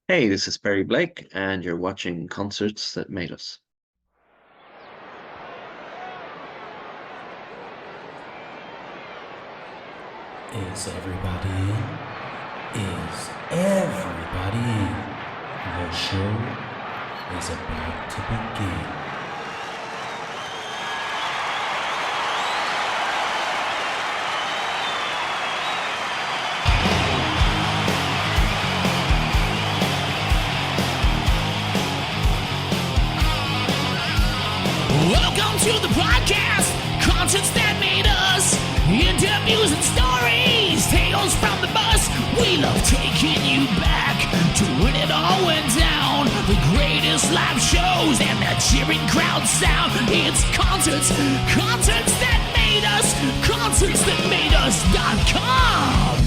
Hey, this is Perry Blake, and you're watching Concerts That Made Us. Is everybody in? Is everybody in? The show is about to begin. Welcome to the podcast, concerts that made us, interviews and stories, tales from the bus. We love taking you back to when it all went down. The greatest live shows and that cheering crowd sound. It's concerts that made us, concertsthatmadeus.com.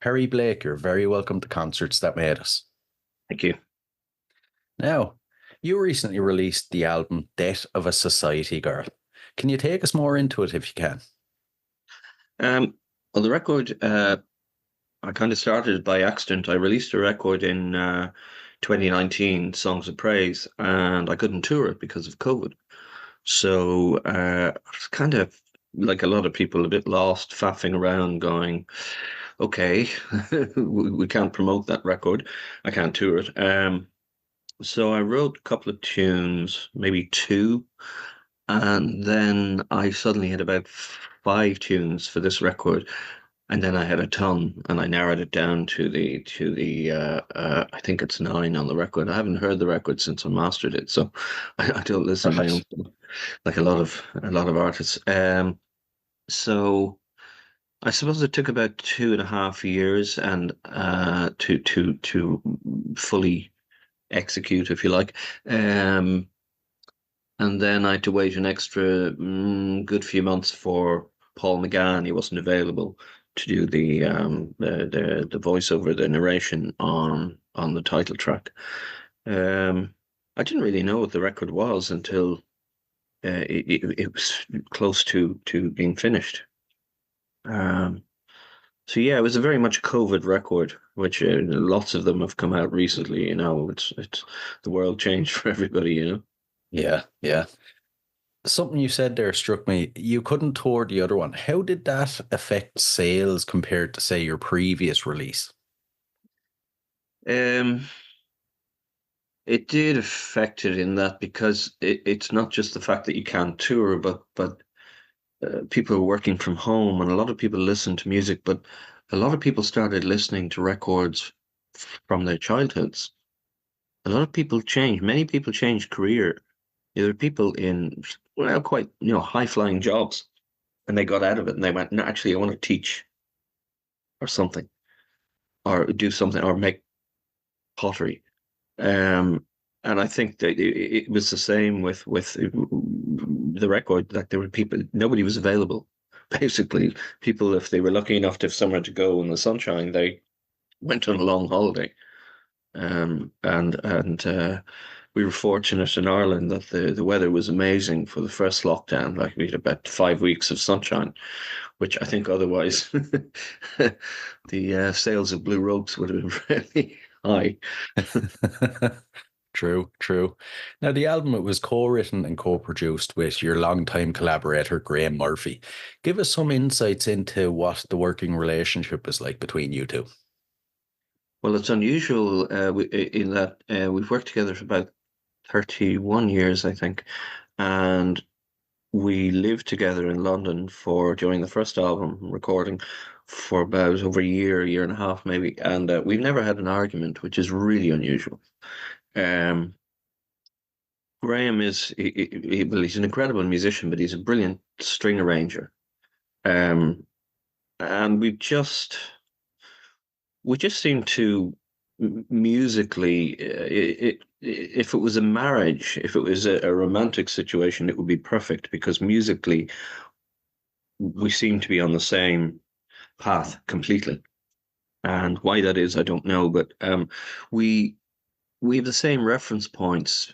Perry Blake, you're very welcome to Concerts That Made Us. Thank you. Now, you recently released the album Death of a Society Girl. Can you take us more into it if you can? Well, the record, I kind of started by accident. I released a record in 2019, Songs of Praise, and I couldn't tour it because of COVID. So I was kind of like a lot of people, a bit lost, faffing around, going, okay, we can't promote that record. I can't tour it. So I wrote a couple of tunes, maybe two, and then I suddenly had about five tunes for this record, and then I had a ton, and I narrowed it down to the I think it's nine on the record. I haven't heard the record since I mastered it, so I don't listen to my own Right. stuff like a lot of artists. So I suppose it took about 2.5 years and to fully execute, if you like. And then I had to wait an extra good few months for Paul McGann. He wasn't available to do the voiceover, the narration on the title track. I didn't really know what the record was until it was close to being finished. Um, so yeah, it was a very much COVID record, which lots of them have come out recently. It's the world changed for everybody. Yeah. Something you said there struck me. You couldn't tour the other one. How did that affect sales compared to, say, your previous release? Um, it did affect it in that because it's not just the fact that you can't tour, but people are working from home, and a lot of people listen to music, but a lot of people started listening to records from their childhoods. A lot of people changed. Many people changed career. There were people in quite high flying jobs, and they got out of it and they went, no, actually, I want to teach or something, or do something, or make pottery. Um, and I think that it was the same with the record. Like there were people, nobody was available. Basically, people, if they were lucky enough to have somewhere to go in the sunshine, they went on a long holiday. And we were fortunate in Ireland that the weather was amazing for the first lockdown. Like we had about 5 weeks of sunshine, which I think otherwise the sales of blue ropes would have been really high. True. Now, the album, it was co-written and co-produced with your longtime collaborator, Graham Murphy. Give us some insights into what the working relationship is like between you two. Well, it's unusual in that we've worked together for about 31 years, I think, and we lived together in London for during the first album recording for about over a year and a half, maybe, and we've never had an argument, which is really unusual. Um, Graham well, he's an incredible musician, but he's a brilliant string arranger. Um, and we just seem to musically, if it was a marriage, if it was a romantic situation, it would be perfect because musically we seem to be on the same path completely. And why that is, I don't know, but we we have the same reference points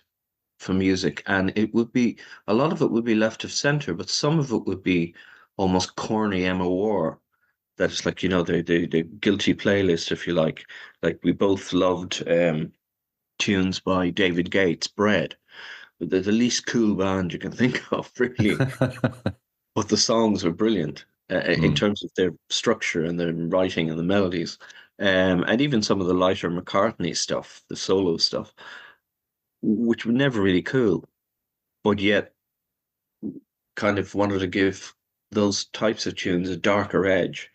for music, and it would be a lot of it would be left of center, but some of it would be almost corny Emma War. that's like, the guilty playlist, if you like. Like we both loved tunes by David Gates, Bread. They're the least cool band you can think of, really. But the songs are brilliant in Mm. terms of their structure and their writing and the melodies. And even some of the lighter McCartney stuff, the solo stuff, which were never really cool, but yet kind of wanted to give those types of tunes a darker edge.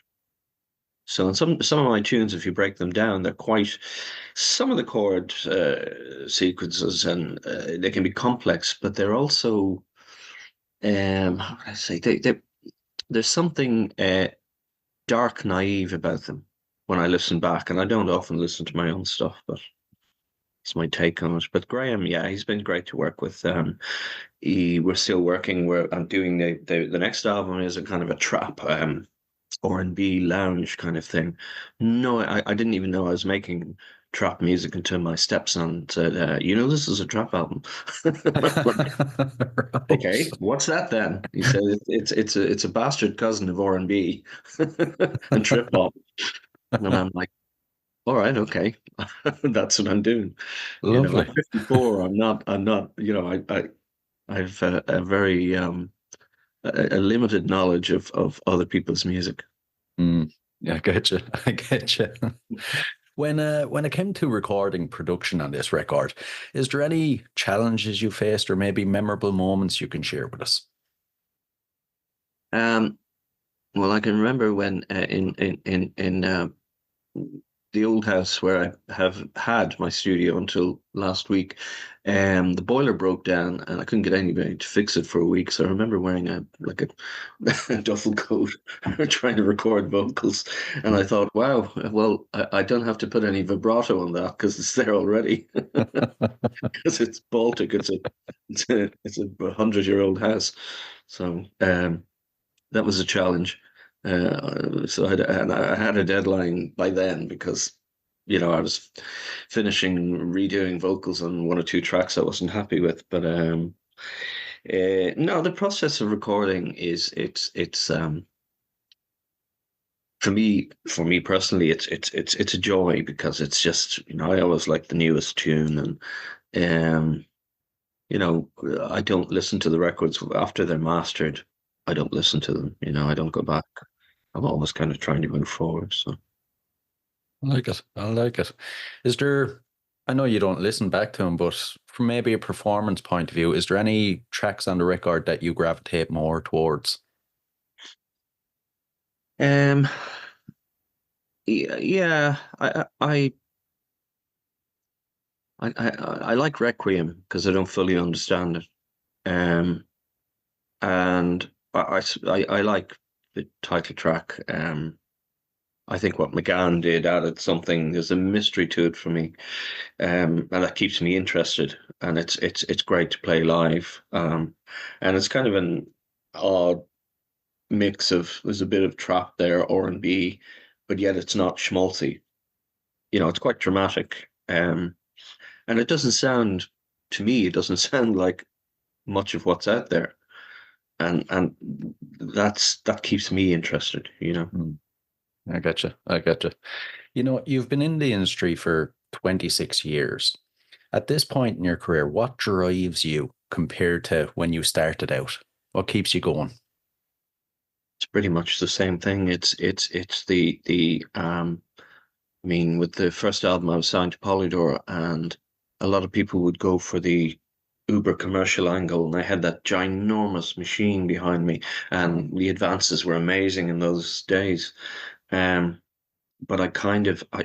So in some of my tunes, if you break them down, they're quite some of the chord sequences, and they can be complex, but they're also how can I say there's something dark, naive about them when I listen back, and I don't often listen to my own stuff, but it's my take on it. But Graham, yeah, he's been great to work with. We're still working. I'm doing the next album is a kind of a trap R&B lounge kind of thing. No, I didn't even know I was making trap music until my stepson said, this is a trap album. Okay, what's that then? He said it's a bastard cousin of R&B and trip hop. And I'm like, all right, okay. That's what I'm doing. Lovely. At 54, I'm not, I've a very a limited knowledge of other people's music. Mm. Yeah, I get you. I get you. When it came to recording production on this record, is there any challenges you faced or maybe memorable moments you can share with us? Well, I can remember when in the old house where I have had my studio until last week, the boiler broke down and I couldn't get anybody to fix it for a week. So I remember wearing a duffel coat trying to record vocals, and I thought, wow, well, I don't have to put any vibrato on that because it's there already. Because it's Baltic, it's a 100-year-old house, so that was a challenge. So I had a deadline by then because, I was finishing redoing vocals on one or two tracks I wasn't happy with. But no, the process of recording it's for me personally, it's a joy because it's just, I always like the newest tune, and I don't listen to the records after they're mastered. I don't listen to them. I don't go back. I'm always kind of trying to move forward. So I like it. I like it. Is there, I know you don't listen back to them, but from maybe a performance point of view, is there any tracks on the record that you gravitate more towards? um yeah, I like Requiem because I don't fully understand it. Um and I like the title track. I think what McGann did added something. There's a mystery to it for me, and that keeps me interested. And it's great to play live. And it's kind of an odd mix of there's a bit of trap there, R&B, but yet it's not schmaltzy. It's quite dramatic. And it doesn't sound to me, it doesn't sound like much of what's out there. And that keeps me interested. Mm, I get you. I get you. You've been in the industry for 26 years. At this point in your career, what drives you compared to when you started out? What keeps you going? It's pretty much the same thing. It's the I mean, with the first album I was signed to Polydor, and a lot of people would go for the uber commercial angle, and I had that ginormous machine behind me, and the advances were amazing in those days. Um, but I kind of I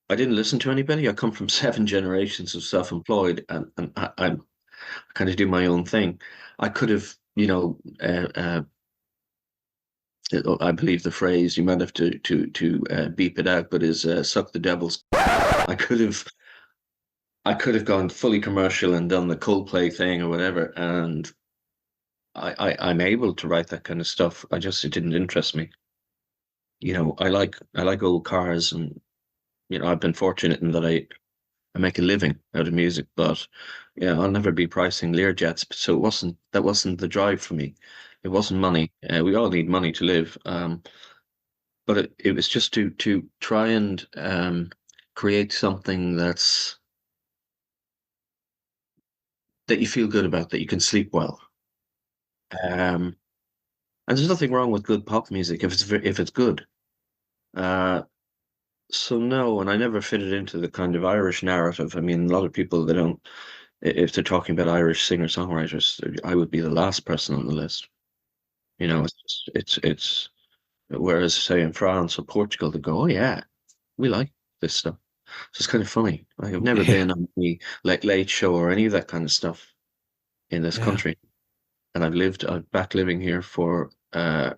didn't listen to anybody. I come from 7 generations of self-employed, and I kind of do my own thing. I could have, I believe the phrase, you might have to beep it out, but is suck the devil's. I could have gone fully commercial and done the Coldplay thing or whatever, and I'm able to write that kind of stuff. It didn't interest me. I like old cars, and I've been fortunate in that I make a living out of music, but I'll never be pricing Learjets. So that wasn't the drive for me. It wasn't money. We all need money to live. But it was just to try and create something that you feel good about, that you can sleep well. And there's nothing wrong with good pop music if it's good. So no, and I never fitted into the kind of Irish narrative. I mean, a lot of people, they don't, if they're talking about Irish singer-songwriters, I would be the last person on the list. You know, it's whereas say in France or Portugal, they go, oh yeah, we like this stuff. So it's kind of funny. Like, I've never Yeah. been on the Late Show or any of that kind of stuff in this Yeah. country. And I'm back living here for well,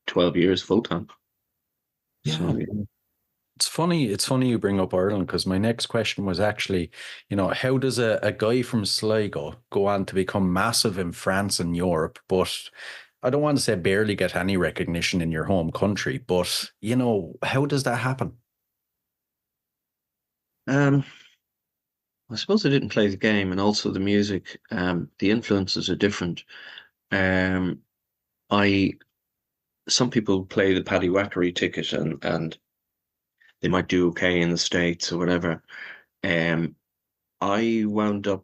12 years full time. Yeah. So yeah. It's funny you bring up Ireland, because my next question was actually, how does a guy from Sligo go on to become massive in France and Europe, but I don't want to say barely get any recognition in your home country, but how does that happen? Um, I suppose I didn't play the game, and also the music. The influences are different. Um, I Some people play the Paddy Wackery ticket, and they might do okay in the States or whatever. Um, I wound up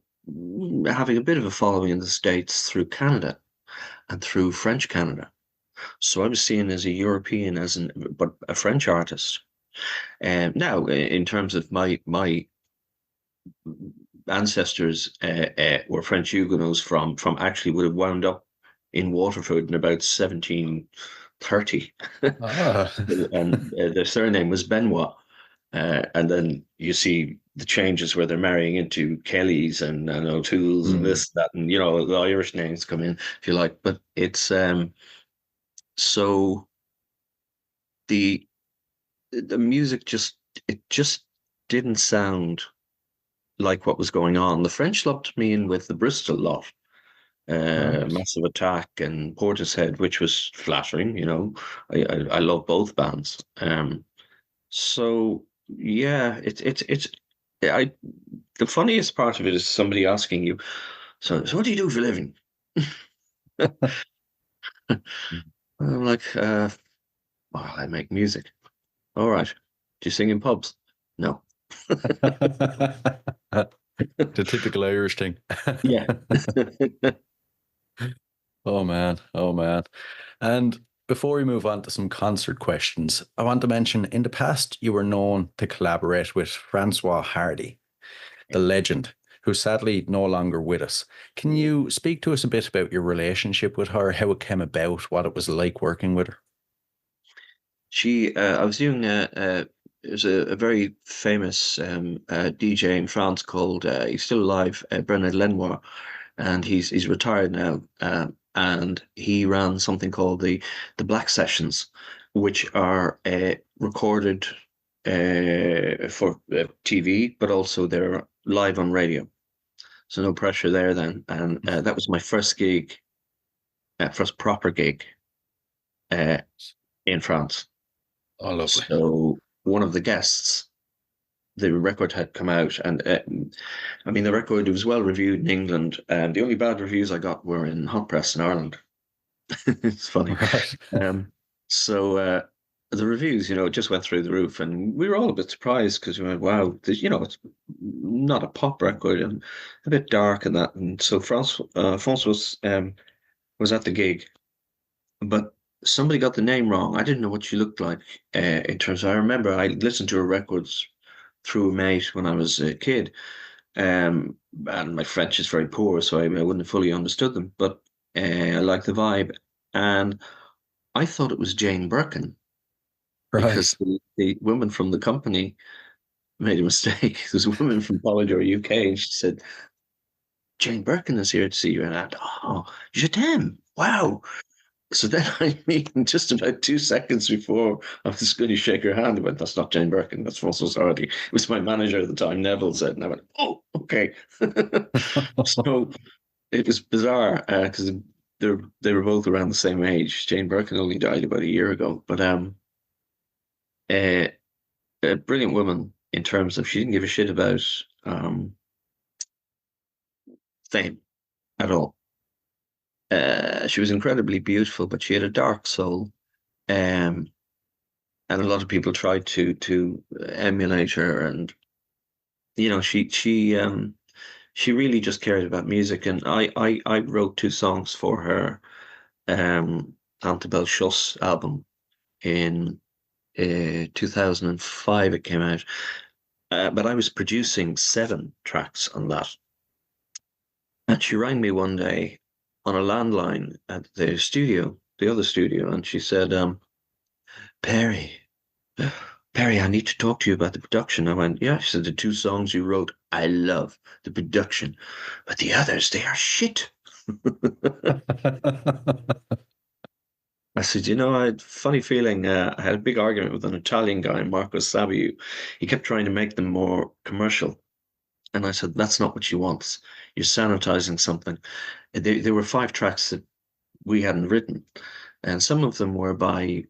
having a bit of a following in the States through Canada and through French Canada. So I was seen as a European, but a French artist. Now, in terms of my ancestors, were French Huguenots from actually would have wound up in Waterford in about 1730, Ah. and their surname was Benoit. And then you see the changes where they're marrying into Kellys and O'Toole's and Hmm. this, that, and the Irish names come in, if you like. But it's so the music just didn't sound like what was going on. The French lumped me in with the Bristol lot, Right. Massive Attack and Portishead, which was flattering. I love both bands. So yeah, it's I the funniest part of it is somebody asking you, so what do you do for a living? I'm like, well, I make music. All right. Do you sing in pubs? No. The typical Irish thing. Yeah. Oh man, oh man. And before we move on to some concert questions, I want to mention in the past you were known to collaborate with Francoise Hardy, the legend, who's sadly no longer with us. Can you speak to us a bit about your relationship with her, how it came about, what it was like working with her? I was doing there's a very famous DJ in France called, he's still alive, Bernard Lenoir, and he's retired now. And he ran something called the Black Sessions, which are recorded for TV, but also they're live on radio. So no pressure there then. And that was my first gig, first proper gig uh, in France. Oh, lovely. So one of the guests, the record had come out, and I mean the record was well reviewed in England, and the only bad reviews I got were in Hot Press in Ireland. It's funny. Right. Um, so the reviews, just went through the roof, and we were all a bit surprised because we went, "Wow, it's not a pop record and a bit dark and that." And so France was at the gig, but somebody got the name wrong. I didn't know what she looked like in terms of, I remember I listened to her records through a mate when I was a kid. And my French is very poor, so I wouldn't have fully understood them, but I liked the vibe. And I thought it was Jane Birkin because Right. the woman from the company made a mistake. There's a woman from Polydor UK, and she said, Jane Birkin is here to see you. And I thought, oh, je t'aime. Wow. So then I mean, just about 2 seconds before I was going to shake her hand, I went, that's not Jane Birkin, that's Francoise Hardy. It was my manager at the time, Neville said, and I went, oh, okay. So it was bizarre because they were both around the same age. Jane Birkin only died about a year ago, but a brilliant woman in terms of she didn't give a shit about fame at all. She was incredibly beautiful, but she had a dark soul. Um, and a lot of people tried to emulate her, and she really just cared about music. And I wrote two songs for her Cantabile Shuss album in 2005. It came out, but I was producing 7 tracks on that. And she rang me one day on a landline at the studio, the other studio, and she said, Perry, Perry, I need to talk to you about the production. I went, yeah. She said, the 2 songs you wrote, I love the production, but the others, they are shit. I said, I had a funny feeling. I had a big argument with an Italian guy, Marco Sabiu. He kept trying to make them more commercial. And I said, that's not what she wants. You're sanitizing something. There were 5 tracks that we hadn't written, and some of them were by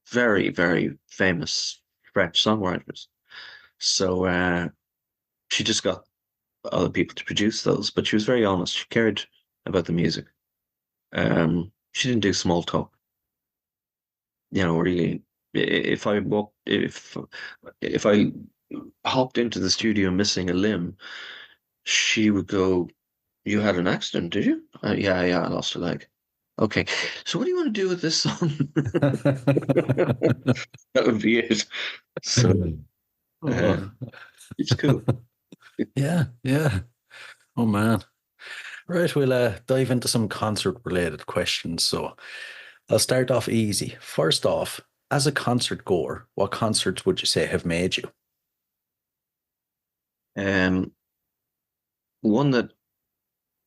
very, very famous French songwriters. So she just got other people to produce those, but she was very honest. She cared about the music. She didn't do small talk. Really, if I hopped into the studio missing a limb, she would go, "You had an accident, did you?" Yeah, I lost a leg. Okay, so what do you want to do with this song? That would be it. So it's cool. Yeah, yeah. Oh man. Right, we'll dive into some concert-related questions. So I'll start off easy. First off, as a concert goer, what concerts would you say have made you? One that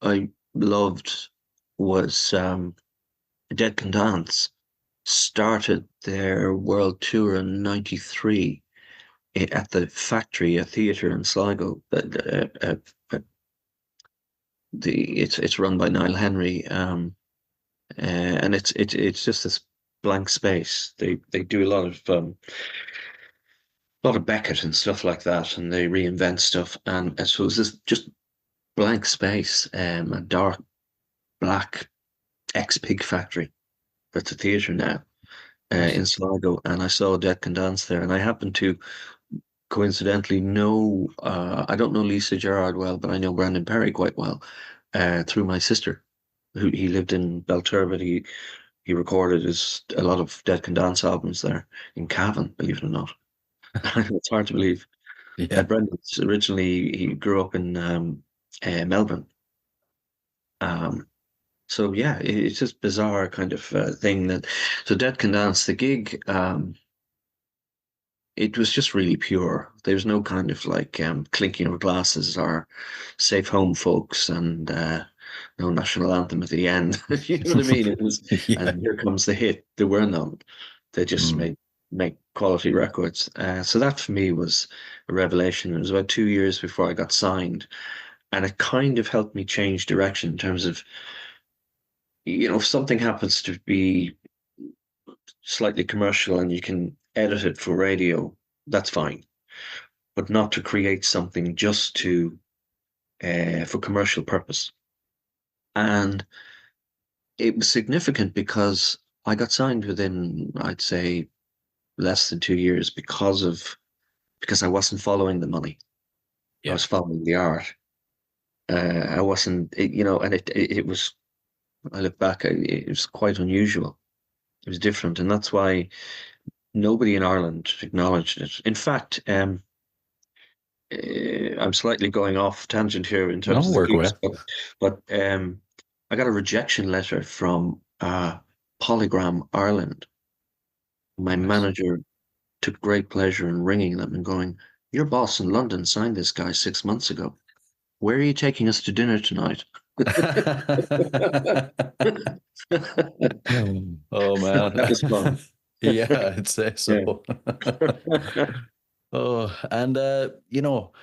I loved was Dead Can Dance. Started their world tour in '93 at the Factory, a theatre in Sligo. It's run by Niall Henry, and it's just this blank space. They do a lot of Beckett and stuff like that, and they reinvent stuff. And so it's this just blank space, a dark black ex-pig factory that's a theatre now in Sligo. And I saw Dead Can Dance there, and I happened to coincidentally know, I don't know Lisa Gerrard well, but I know Brandon Perry quite well through my sister, who he lived in Belturbet. He recorded a lot of Dead Can Dance albums there in Cavan, believe it or not. It's hard to believe. Yeah. Brendan's originally, he grew up in Melbourne. So yeah, it's just bizarre kind of thing that. So Dead Can Dance, the gig, it was just really pure. There was no kind of like clinking of glasses or safe home folks and no national anthem at the end. You know what I mean? It was, Yeah. and here comes the hit. There were none. They just make quality records. So that for me was a revelation. It was about 2 years before I got signed, and it kind of helped me change direction in terms of, if something happens to be slightly commercial and you can edit it for radio, that's fine, but not to create something just for commercial purpose. And it was significant because I got signed within, I'd say, less than 2 years because I wasn't following the money. Yeah. I was following the art. I wasn't, and it was, I look back, it was quite unusual. It was different, and that's why nobody in Ireland acknowledged it. In fact, I'm slightly going off tangent here in terms of the gigs, but I got a rejection letter from Polygram Ireland. My manager took great pleasure in ringing them and going, "Your boss in London signed this guy 6 months ago. Where are you taking us to dinner tonight?" Oh man, that was fun. Yeah, I'd say so. Oh, and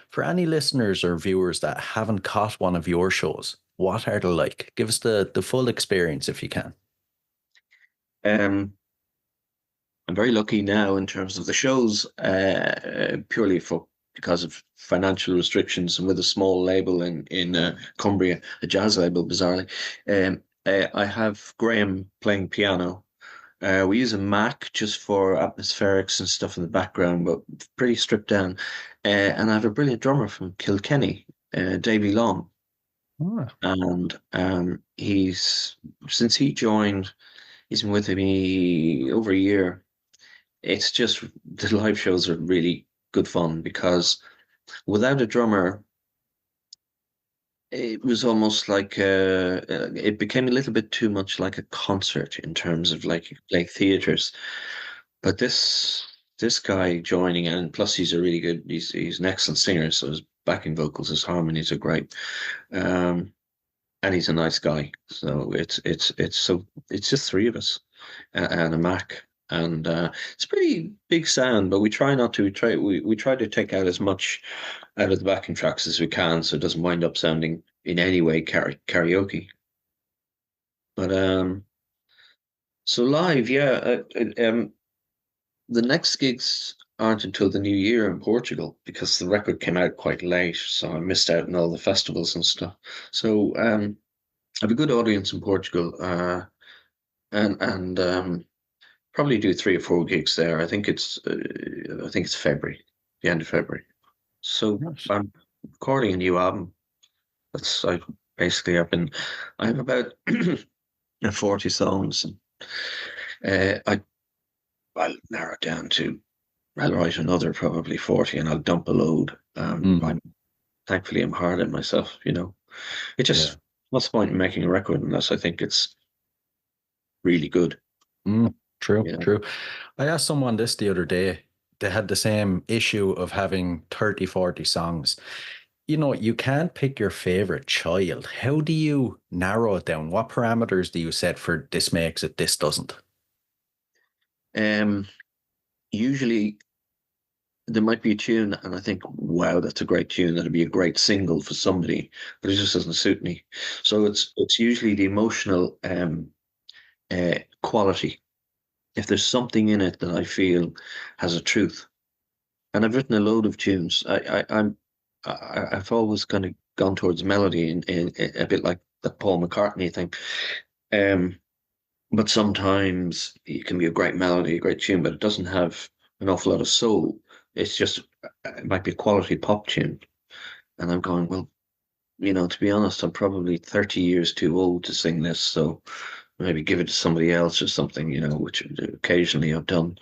for any listeners or viewers that haven't caught one of your shows, what are they like? Give us the full experience if you can. I'm very lucky now in terms of the shows, purely because of financial restrictions, and with a small label in Cumbria, a jazz label, bizarrely. I have Graham playing piano. We use a Mac just for atmospherics and stuff in the background, but pretty stripped down. And I have a brilliant drummer from Kilkenny, Davy Long, Ah, and since he joined, he's been with me over a year. It's just the live shows are really good fun because without a drummer, it was almost like it became a little bit too much like a concert in terms of like theaters. But this guy joining, and plus he's a really good, he's an excellent singer, so his backing vocals, his harmonies are great. Um, and he's a nice guy. So it's just three of us and a Mac. And it's a pretty big sound, but we try not to. We try to take out as much out of the backing tracks as we can, so it doesn't wind up sounding in any way karaoke. But so live, yeah. The next gigs aren't until the new year in Portugal because the record came out quite late, so I missed out on all the festivals and stuff. So I have a good audience in Portugal, and probably do 3 or 4 gigs there. I think it's February, the end of February. So nice. I'm recording a new album. I have about 40 songs. And, I'll narrow it down to, I'll write another probably 40 and I'll dump a load. Thankfully I'm hard on myself, It just, Yeah. what's the point in making a record unless I think it's really good? True, You know? true. I asked someone this the other day. They had the same issue of having 30, 40 songs. You can't pick your favorite child. How do you narrow it down? What parameters do you set for this makes it, this doesn't? Usually there might be a tune and I think, wow, that's a great tune. That'd be a great single for somebody, but it just doesn't suit me. So it's usually the emotional quality. If there's something in it that I feel has a truth, and I've written a load of tunes. I've always kind of gone towards melody in a bit like the Paul McCartney thing. But sometimes it can be a great melody, a great tune, but it doesn't have an awful lot of soul. It's just, it might be a quality pop tune. And I'm going, well, to be honest, I'm probably 30 years too old to sing this. So maybe give it to somebody else or something, which occasionally I've done.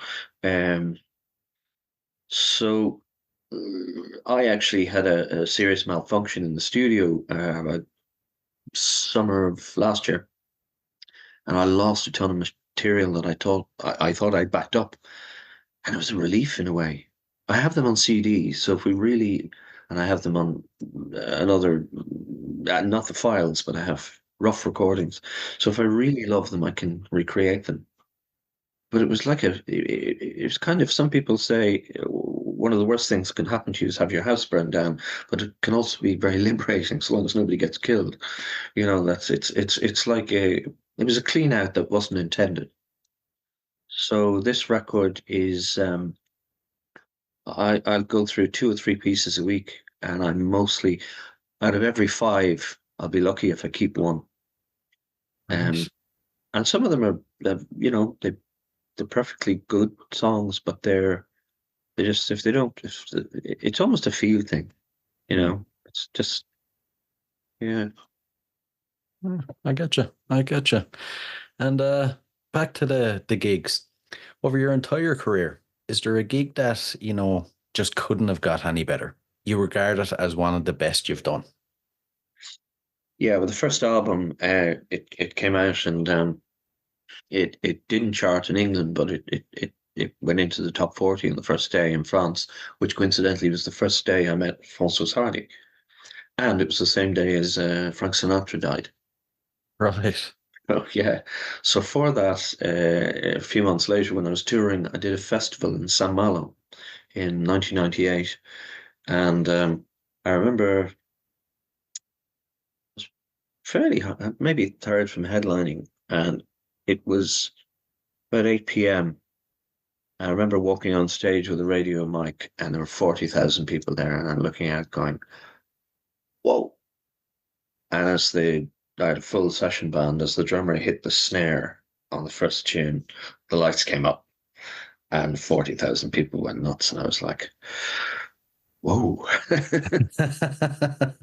So I actually had a serious malfunction in the studio about summer of last year, and I lost a ton of material that I thought I'd backed up, and it was a relief in a way. I have them on CD, so if we really, and I have them on another, not the files, but I have rough recordings. So if I really love them, I can recreate them. But it was like it was kind of, some people say one of the worst things that can happen to you is have your house burned down, but it can also be very liberating so long as nobody gets killed. It's like it was a clean out that wasn't intended. So this record is, I'll go through 2 or 3 pieces a week, and I'm mostly, out of every 5, I'll be lucky if I keep one. Nice. And some of them are, they're perfectly good songs, but they just, if they don't, it's almost a feel thing, It's just, yeah. I get you. I get you. And back to the gigs. Over your entire career, is there a gig that, just couldn't have got any better? You regard it as one of the best you've done? Yeah, well, the first album, it came out and it didn't chart in England, but it went into the top 40 on the first day in France, which coincidentally was the first day I met Francoise Hardy. And it was the same day as Frank Sinatra died. Right. Oh, yeah. So for that, a few months later when I was touring, I did a festival in San Malo in 1998. And I remember I was fairly, maybe tired from headlining, and it was about 8 p.m. I remember walking on stage with a radio mic, and there were 40,000 people there, and I'm looking out going, whoa. And as the I had a full session band. As the drummer hit the snare on the first tune, the lights came up and 40,000 people went nuts. And I was like, whoa. that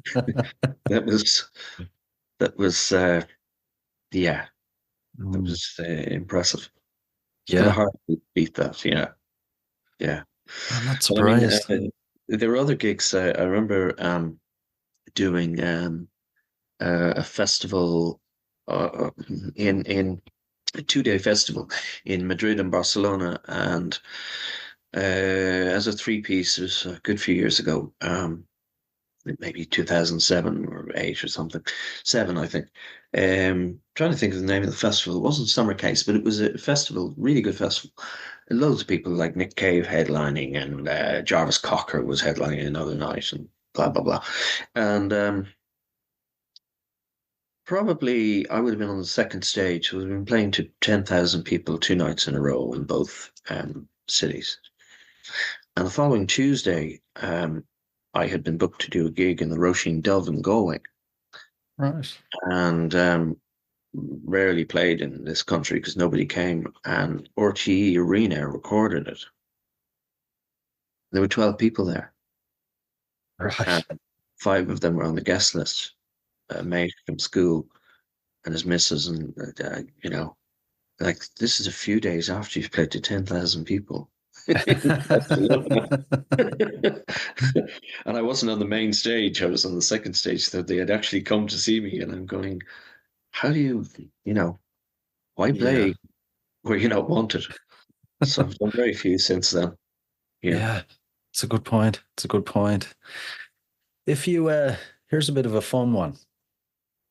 was, that was, yeah, that Mm. was impressive. It's kind of Yeah, hard to beat that. Yeah. Yeah. I'm not But I mean, surprised. there were other gigs. I remember doing a festival in a 2 day festival in Madrid and Barcelona, and as a three-piece, it was a good few years ago, maybe 2007 or eight or something, seven, I think. Trying to think of the name of the festival. It wasn't Summer Case, but it was a festival, really good festival. And loads of people like Nick Cave headlining, and Jarvis Cocker was headlining another night, and blah blah blah. And probably I would have been on the second stage. We've been playing to 10,000 people 2 nights in a row in both cities. And the following Tuesday, I had been booked to do a gig in the Roisin Dove in Galway, Right. and rarely played in this country because nobody came. And RTE Arena recorded it. There were 12 people there, and Right. 5 of them were on the guest list. A mate from school and his missus, and like this is a few days after you've played to 10,000 people. And I wasn't on the main stage. I was on the second stage. So they had actually come to see me, and I'm going, how do why Yeah. play where you're not wanted? So I've done very few since then. Yeah. Yeah. It's a good point. It's a good point. If you here's a bit of a fun one.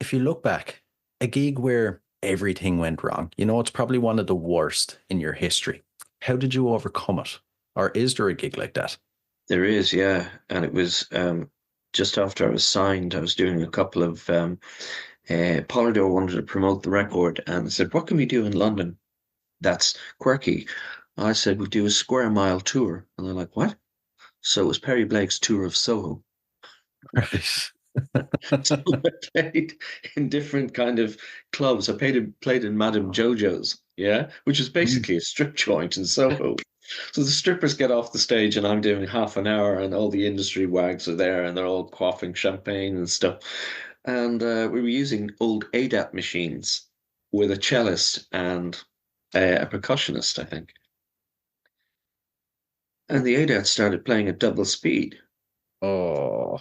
If you look back, a gig where everything went wrong, it's probably one of the worst in your history. How did you overcome it? Or is there a gig like that? There is, yeah. And it was just after I was signed, I was doing a couple of Polydor wanted to promote the record, and said, what can we do in London that's quirky? I said, we do a square mile tour. And they're like, what? So it was Perry Blake's tour of Soho. Right. So I played in different kind of clubs. I played in Madame Jojo's, yeah, which is basically a strip joint in Soho. So the strippers get off the stage, and I'm doing half an hour, and all the industry wags are there, and they're all quaffing champagne and stuff. And we were using old ADAT machines with a cellist and a percussionist, I think. And the ADAT started playing at double speed. Oh.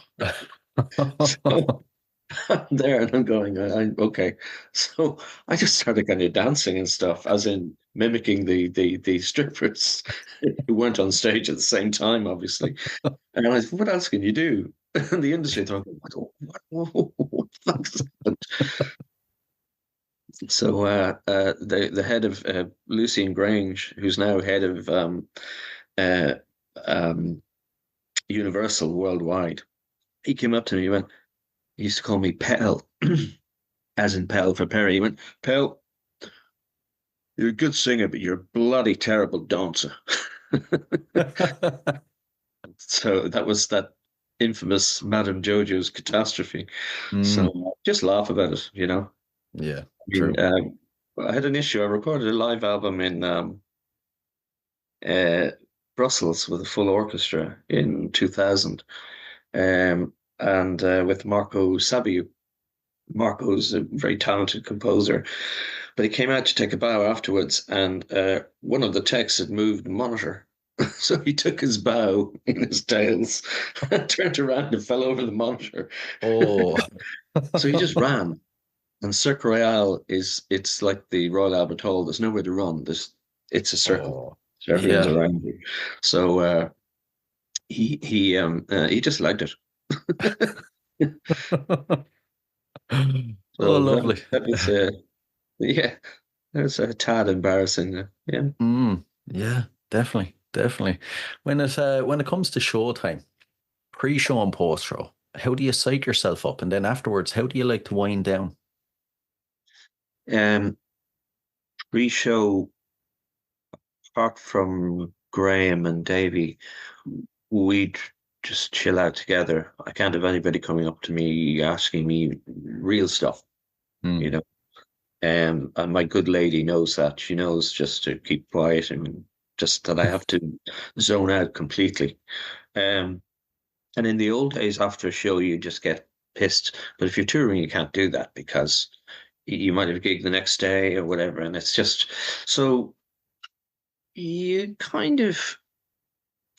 So I'm there, and I'm going, okay. So I just started kind of dancing and stuff, as in mimicking the strippers who weren't on stage at the same time, obviously. And I said, what else can you do? And the industry thought, what the fuck is that? So the head of Lucien Grange, who's now head of uh, um, Universal worldwide, he came up to me. He went, he used to call me Pell, as in Pell for Perry. He went, Pell, you're a good singer, but you're a bloody terrible dancer. So that was that infamous Madame Jojo's catastrophe. Mm, So just laugh about it, yeah, I true. mean, I had an issue. I recorded a live album in uh, Brussels with a full orchestra in 2000, and with Marco Sabiu. Marco's a very talented composer, but he came out to take a bow afterwards, and one of the techs had moved the monitor. So he took his bow in his tails and turned around and fell over the monitor. Oh. So he just ran. And Cirque Royale it's like the Royal Albert Hall. There's nowhere to run. It's a circle. Oh. So everyone's Yeah. around you. So he just liked it. Oh, So lovely. that was yeah, that was a tad embarrassing. Yeah. Yeah, definitely, definitely. When it comes to show time, pre-show and post-show, how do you psych yourself up? And then afterwards, how do you like to wind down? Um, Pre-show, apart from Graham and Davey, we'd just chill out together. I can't have anybody coming up to me asking me real stuff. you Mm. know. And my good lady knows that. She knows just to keep quiet and just that I have to zone out completely. Um, and in the old days, after a show, you just get pissed. But if you're touring, you can't do that because you might have a gig the next day or whatever. And it's just so you kind of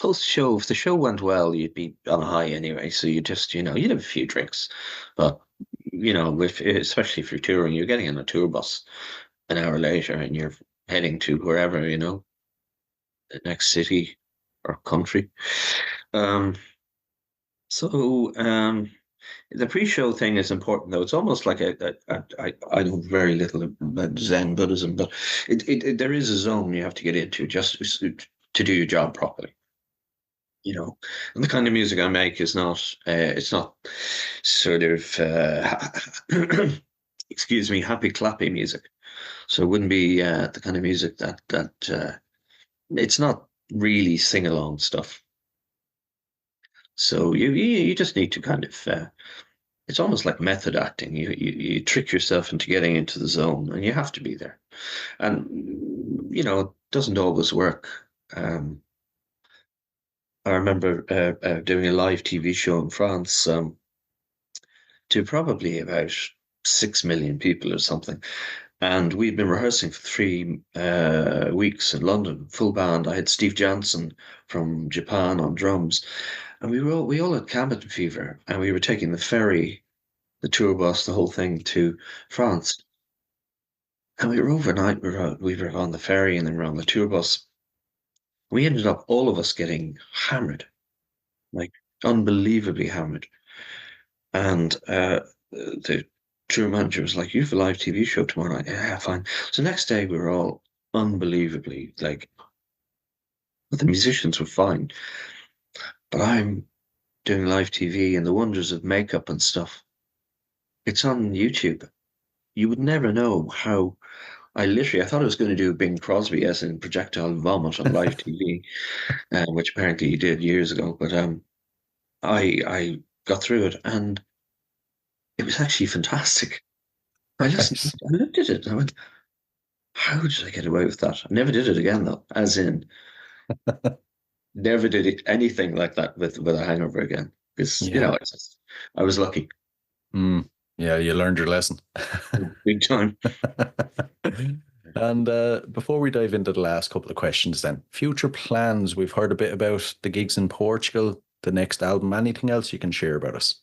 post show, if the show went well, you'd be on a high anyway. So you just, you'd have a few drinks. But, especially if you're touring, you're getting on a tour bus an hour later and you're heading to wherever, the next city or country. Um, so the pre-show thing is important, though. It's almost like I know very little about Zen Buddhism, but there is a zone you have to get into just to do your job properly. And the kind of music I make is not, it's not sort of, excuse me, happy clappy music. So it wouldn't be the kind of music that it's not really sing along stuff. So you just need to kind of it's almost like method acting. You trick yourself into getting into the zone, and you have to be there. And it doesn't always work. I remember doing a live TV show in France to probably about 6 million people or something. And we'd been rehearsing for 3 weeks in London, full band. I had Steve Jansen from Japan on drums, and we all had cabin fever, and we were taking the ferry, the tour bus, the whole thing to France. And we were overnight. We were on the ferry, and then we were on the tour bus. We ended up all of us getting hammered, like unbelievably hammered. And the tour manager was like, "You have a live TV show tomorrow night." Yeah, fine. So next day we were all unbelievably but the musicians were fine. But I'm doing live TV and the wonders of makeup and stuff. It's on YouTube. You would never know how I thought I was going to do Bing Crosby as in projectile vomit on live TV, which apparently he did years ago. But I got through it and it was actually fantastic. I Right. looked at it and I went, how did I get away with that? I never did it again, though. As in, never did anything like that with a hangover again. Because Yeah. I was lucky, Mm. Yeah, you learned your lesson. big time. And before we dive into the last couple of questions, then, future plans. We've heard a bit about the gigs in Portugal, the next album. Anything else you can share about us?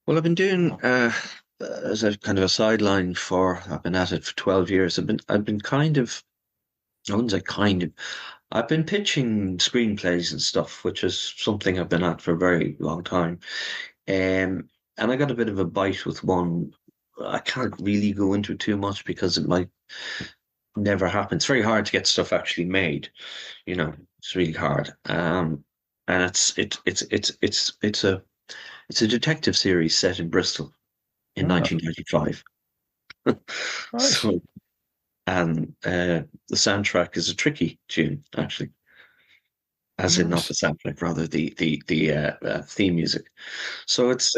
Well, I've been doing as a kind of a sideline I've been at it for 12 years. I've been kind of, I wouldn't say kind of, I've been pitching screenplays and stuff, which is something I've been at for a very long time. And I got a bit of a bite with one. I can't really go into it too much because it might never happen. It's very hard to get stuff actually made. It's really hard. And it's a detective series set in Bristol in Ah, 1995. right. So, and the soundtrack is a tricky tune, actually, as in not Right. the soundtrack, rather the theme music. So it's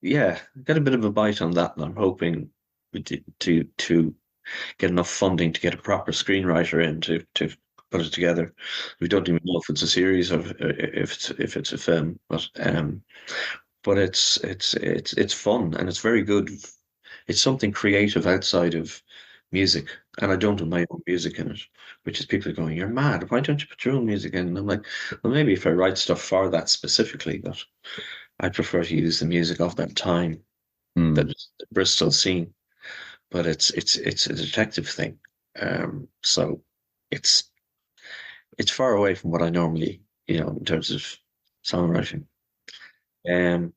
yeah, got a bit of a bite on that, and I'm hoping to get enough funding to get a proper screenwriter in to put it together. We don't even know if it's a series or if it's a film, but it's fun and it's very good. It's something creative outside of music, and I don't have my own music in it, which is people are going, "You're mad. Why don't you put your own music in?" And I'm like, well, maybe if I write stuff for that specifically, but I prefer to use the music of that time, Hmm. that the Bristol scene. But it's a detective thing, so it's it's far away from what I normally, in terms of songwriting. Um,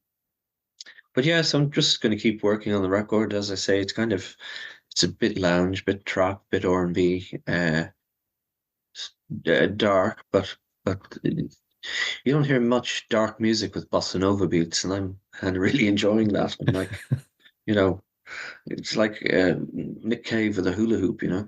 but yeah, so I'm just going to keep working on the record. As I say, it's a bit lounge, bit trap, bit R&B, dark, but you don't hear much dark music with bossa nova beats, and I'm kind of really enjoying that. I'm like, you know, it's like Nick Cave with a hula hoop. Yeah.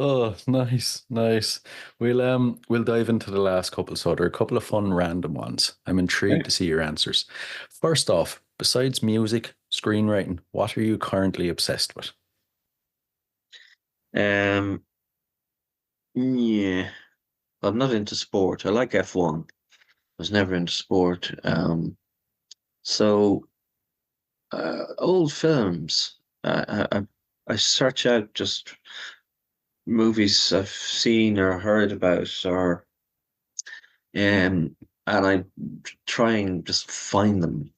Oh, nice, nice. We'll dive into the last couple. So there are a couple of fun random ones. I'm intrigued to see your answers. First off, besides music, screenwriting, what are you currently obsessed with? Um, yeah, I'm not into sport. I like F1. I was never into sport. So old films. I search out just movies I've seen or heard about, or and I try and just find them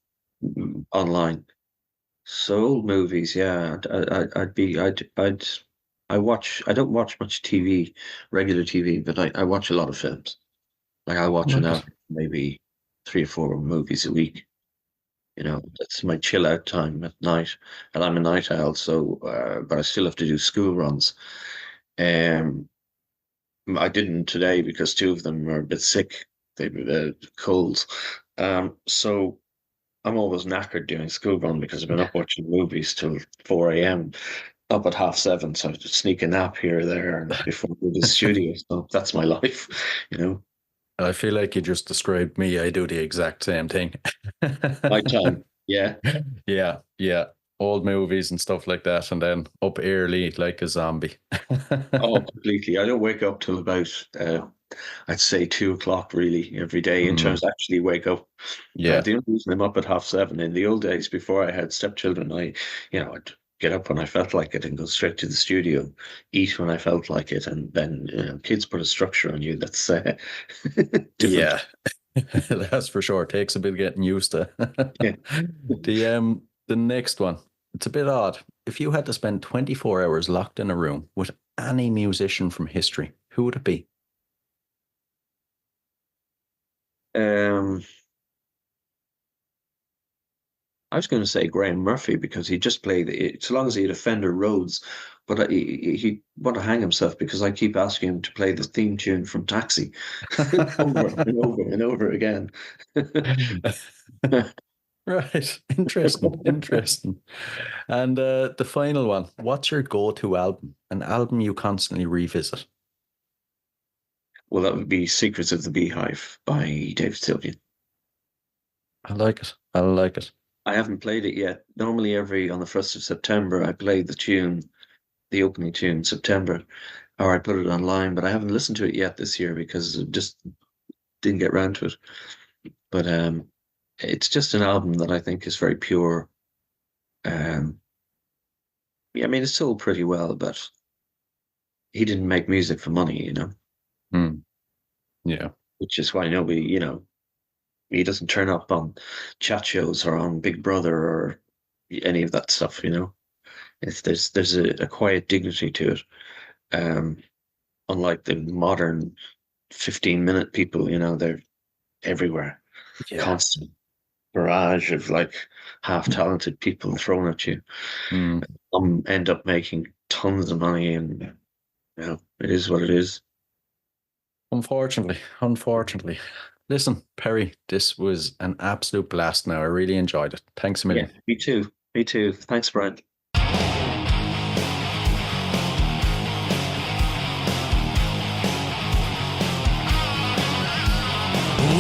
online. So old movies, yeah. I'd be, I watch. I don't watch much TV, regular TV, but I watch a lot of films. Like I I watch like it. maybe 3 or 4 movies a week. That's my chill out time at night, and I'm a night owl, so but I still have to do school runs. Um, I didn't today because two of them are a bit sick. They were colds. So I'm always knackered doing school run because I've been up watching movies till 4 a.m. Up at 7:30, so I just sneak a nap here or there and before I go to the studio. So that's my life, you know. I feel like you just described me. I do the exact same thing. My time, yeah. Yeah, yeah. Old movies and stuff like that, and then up early like a zombie. Oh, completely. I don't wake up till about I'd say 2 o'clock really every day in Mm, terms of actually wake up. yeah, The only reason I'm up at 7:30 in the old days before I had stepchildren, I'd get up when I felt like it and go straight to the studio, eat when I felt like it, and then kids put a structure on you that's different. yeah. That's for sure. Takes a bit of getting used to. Yeah. The next one. It's a bit odd. If you had to spend 24 hours locked in a room with any musician from history, who would it be? Um, I was going to say Graham Murphy because he just played it, so long as he had a Fender Rhodes, but he want to hang himself because I keep asking him to play the theme tune from Taxi over and over and over again. Right. Interesting. Interesting. And the final one. What's your go-to album? An album you constantly revisit? Well, that would be Secrets of the Beehive by David Sylvian. I like it. I like it. I haven't played it yet. Normally, on the 1st of September, I play the tune, the opening tune, September, or I put it online, but I haven't listened to it yet this year because I just didn't get around to it. But it's just an album that I think is very pure. Yeah, I mean, it's sold pretty well, but he didn't make music for money, Hmm. Yeah. which is why nobody, he doesn't turn up on chat shows or on Big Brother or any of that stuff. There's a quiet dignity to it. Unlike the modern 15-minute people, they're everywhere, Yeah. constant barrage of like half-talented people thrown at you. Hmm. Some end up making tons of money, and it is what it is. Unfortunately. Listen, Perry, this was an absolute blast now. I really enjoyed it. Thanks a Yeah, million. me too. Me too. Thanks, Brian.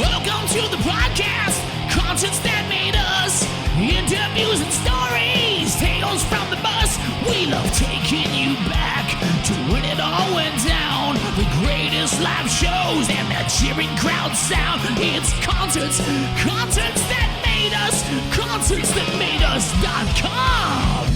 Welcome to the podcast, concerts that made us into music stories, tales from the bus. We love taking you back to when it all went down. The greatest live shows and the cheering crowd sound. It's concerts that made us, concerts that made us.com.